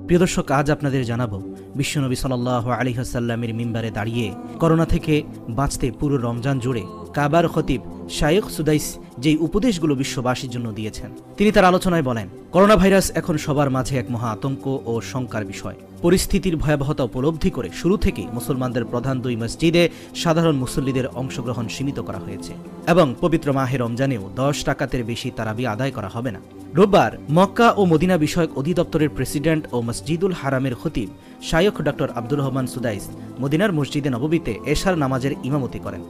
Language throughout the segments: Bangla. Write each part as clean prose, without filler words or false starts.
প্রিয় দর্শক, আজ আপনাদের জানাবো বিশ্বনবী সাল্লাল্লাহু আলাইহি ওয়াসাল্লামের মিম্বারে দাঁড়িয়ে করোনা থেকে বাঁচতে পুরো রমজান জুড়ে কাবার খতিব শাইখ সুদাইস যেই উপদেশগুলো বিশ্ববাসীর জন্য দিয়েছেন। তিনি তার আলোচনায় বলেন, করোনা ভাইরাস এখন সবার মাঝে এক মহা আতঙ্ক ও শঙ্কার বিষয়। পরিস্থিতির ভয়াবহতা উপলব্ধি করে শুরু থেকেই মুসলমানদের প্রধান দুই মসজিদে সাধারণ মুসল্লিদের অংশগ্রহণ সীমিত করা হয়েছে এবং পবিত্র মাহে রমজানেও 10 রাকাতের বেশি তারাবি আদায় করা হবে না। রোববার মক্কা ও মদিনা বিষয়ক অধিদপ্তরের প্রেসিডেন্ট ও মসজিদুল হারামের খতিব শাইখ ডক্টর আব্দুর রহমান সুদাইস মদিনার মসজিদে নববীতে এশার নামাজের ইমামতি করেন।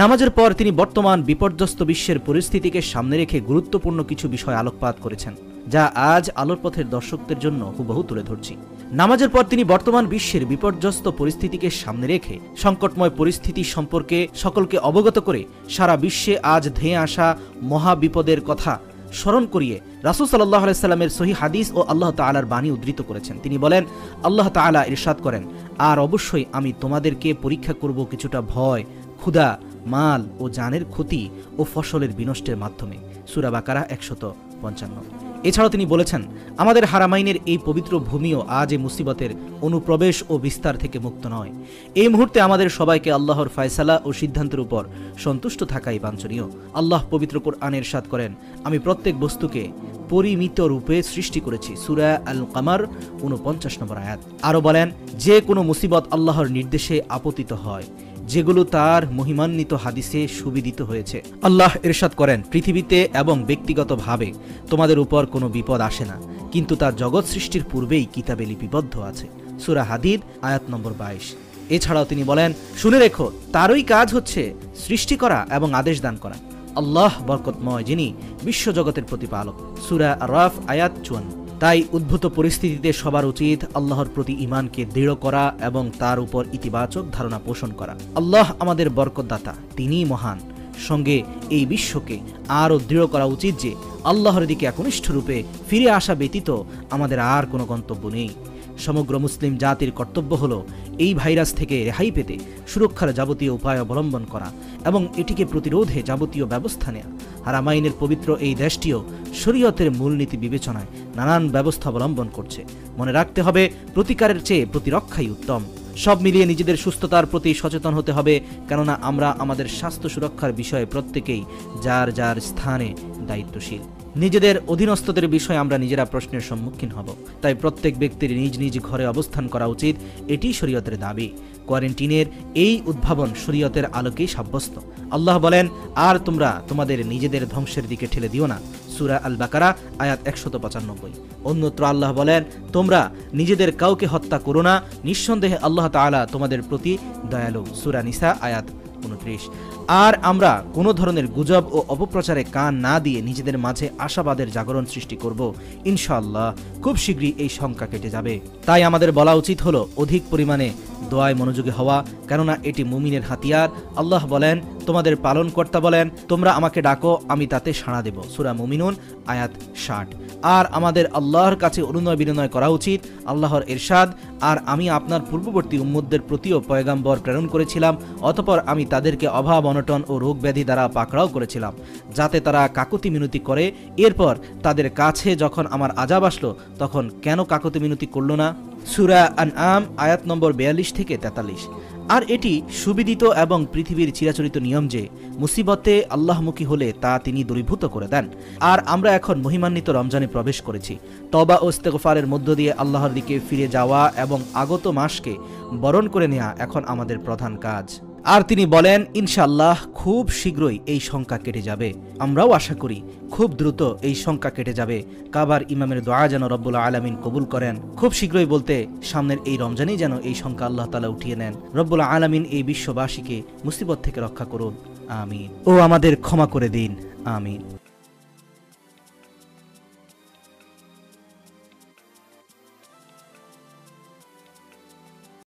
নামাজের পর তিনি বর্তমান বিপর্যস্ত বিশ্বের পরিস্থিতিকে সামনে রেখে গুরুত্বপূর্ণ কিছু বিষয় আলোকপাত করেছেন, যা আজ আলোর পথের দর্শকদের জন্য হুবহু তুলে ধরছি। নামাজের পর তিনি বর্তমান বিশ্বের বিপর্যস্ত পরিস্থিতিকে সামনে রেখে সংকটময় পরিস্থিতি সম্পর্কে সকলকে অবগত করে সারা বিশ্বে আজ ধেয়ে আসা মহা বিপদের কথা স্মরণ করিয়ে রাসূল সাল্লাল্লাহু আলাইহি সাল্লামের সহিহ হাদিস ও আল্লাহ তাআলার বাণী উদ্ধৃত করেছেন। তিনি বলেন, আল্লাহ তাআলা ইরশাদ করেন, আর অবশ্যই আমি তোমাদেরকে পরীক্ষা করব কিছুটা ভয়, ক্ষুধা, মাল ও জানের ক্ষতি ও ফসলের বিনষ্টের মাধ্যমে। সূরা বাকারা 155। এছাড়াও তিনি বলেছেন, আমাদের হারামাইনের এই পবিত্র ভূমিও আজ এই মুসিবতের অনুপ্রবেশ ও বিস্তার থেকে মুক্ত নয়। এই মুহূর্তে আমাদের সবাইকে আল্লাহর ফয়সালা ও সিদ্ধান্তের উপর সন্তুষ্ট থাকাই বাঞ্ছনীয়। আল্লাহ পবিত্র কোরআনে ইরশাদ করেন, আমি প্রত্যেক বস্তুকে পরিমিত রূপে সৃষ্টি করেছি। সূরা আল কামার 49 নম্বর আয়াত। আরও বলেন, যে কোনো মুসিবত আল্লাহর নির্দেশে আপতিত হয়, যেগুলো তার মহিমান্বিত হাদিসে সুবিদিত হয়েছে। আল্লাহ ইরশাদ করেন, পৃথিবীতে এবং ব্যক্তিগতভাবে তোমাদের উপর কোনো বিপদ আসে না, কিন্তু তার জগৎ সৃষ্টির পূর্বেই কিতাবে লিপিবদ্ধ আছে। সূরা হাদিদ আয়াত নম্বর 22। এছাড়াও তিনি বলেন, শুনে রেখো, তারই কাজ হচ্ছে সৃষ্টি করা এবং আদেশ দান করা। আল্লাহ বরকতময়, যিনি বিশ্বজগতের প্রতিপালক। সূরা আরাফ আয়াত 54। তাই উদ্ভূত পরিস্থিতিতে সবার উচিত আল্লাহর প্রতি ঈমানকে দৃঢ় করা এবং তার উপর ইতিবাচক ধারণা পোষণ করা। আল্লাহ আমাদের বরকতদাতা, তিনিই মহান। সঙ্গে এই বিশ্বকে আরও দৃঢ় করা উচিত যে আল্লাহর দিকে একনিষ্ঠ রূপে ফিরে আসা ব্যতীত আমাদের আর কোনো গন্তব্য নেই। সমগ্র মুসলিম জাতির কর্তব্য হলো এই ভাইরাস থেকে রেহাই পেতে সুরক্ষার যাবতীয় উপায় অবলম্বন করা এবং এটিকে প্রতিরোধে যাবতীয় ব্যবস্থা নেওয়া। হারামাইনের পবিত্র এই দেশটিও শরীয়তের মূলনীতি বিবেচনায় নানান ব্যবস্থা অবলম্বন করছে। মনে রাখতে হবে, প্রতিকারের চেয়ে প্রতিরক্ষাই উত্তম। সব মিলিয়ে নিজেদের সুস্থতার প্রতি সচেতন হতে হবে, কেননা আমরা আমাদের স্বাস্থ্য সুরক্ষার বিষয়ে প্রত্যেকেই যার যার স্থানে দায়িত্বশীল। নিজেদের অধীনস্থদের বিষয়ে আমরা নিজেরা প্রশ্নের সম্মুখীন হব। তাই প্রত্যেক ব্যক্তির নিজ নিজ ঘরে অবস্থান করা উচিত, এটি শরীয়তের দাবি। কোয়ারেন্টিনের এই উদ্ভাবন শরীয়তের আলোকেই সাব্যস্ত। আল্লাহ বলেন, আর তোমরা তোমাদের নিজেদের ধ্বংসের দিকে ঠেলে দিও না। সূরা আল বাকারা আয়াত 195। অন্যত্র আল্লাহ বলেন, তোমরা নিজেদের কাউকে হত্যা করো না, নিঃসন্দেহে আল্লাহ তাআলা তোমাদের প্রতি দয়ালু। সূরা নিসা আয়াত 29। আর আমরা কোনো ধরনের গুজব ও অপপ্রচারে কান না দিয়ে নিজেদের মাঝে আশাবাদের জাগরণ সৃষ্টি করব। ইনশাআল্লাহ খুব শীঘ্রই এই শঙ্কা কেটে যাবে। তাই আমাদের বলা উচিত হলো অধিক পরিমাণে দোয়ায় মনোযোগী হওয়া, কেননা এটি মুমিনের হাতিয়ার। আল্লাহ বলেন, তোমাদের পালনকর্তা বলেন, তোমরা আমাকে ডাকো, আমি তাতে সাড়া দেব। সূরা মুমিনুন আয়াত 60। আর আমাদের আল্লাহর কাছে অনুনয় বিনয় করা উচিত। আল্লাহর ইরশাদ, আর আমি আপনার পূর্ববর্তী উম্মতদের প্রতিও পয়গাম্বর প্রেরণ করেছিলাম, অতঃপর আমি তাদেরকে অভাব অনটন ও রোগ ব্যাধি দ্বারা পাকড়াও করেছিলাম, যাতে তারা কাকুতি মিনতি করে। এরপর তাদের কাছে যখন আমার আযাব আসলো, তখন কেন কাকুতি মিনতি করল না? সূরা আনআম আয়াত নম্বর 42 থেকে 43। আর এটি সুবিদিত এবং পৃথিবীর চিরাচরিত নিয়ম যে মুসিবতে আল্লাহমুখী হলে তা তিনি দূরীভূত করে দেন। আর আমরা এখন মহিমান্বিত রমজানে প্রবেশ করেছি। তওবা ও ইস্তেগফারের মধ্য দিয়ে আল্লাহর দিকে ফিরে যাওয়া এবং আগত মাসকে বরণ করে নেওয়া এখন আমাদের প্রধান কাজ। আর তিনি বলেন, ইনশাআল্লাহ খুব শীঘ্রই এই শঙ্কা কেটে যাবে। আমরাও আশা করি খুব দ্রুত এই শঙ্কা কেটে যাবে। কাবার ইমামের দোয়া যেন রব্বুল আলামিন কবুল করেন। খুব শীঘ্রই বলতে সামনের এই রমজানেই যেন এই শঙ্কা আল্লাহ তাআলা উঠিয়ে নেন। রব্বুল আলামিন এই বিশ্ববাসীকে মুসিবত থেকে রক্ষা করুন, আমিন। ও আমাদের ক্ষমা করে দিন, আমিন।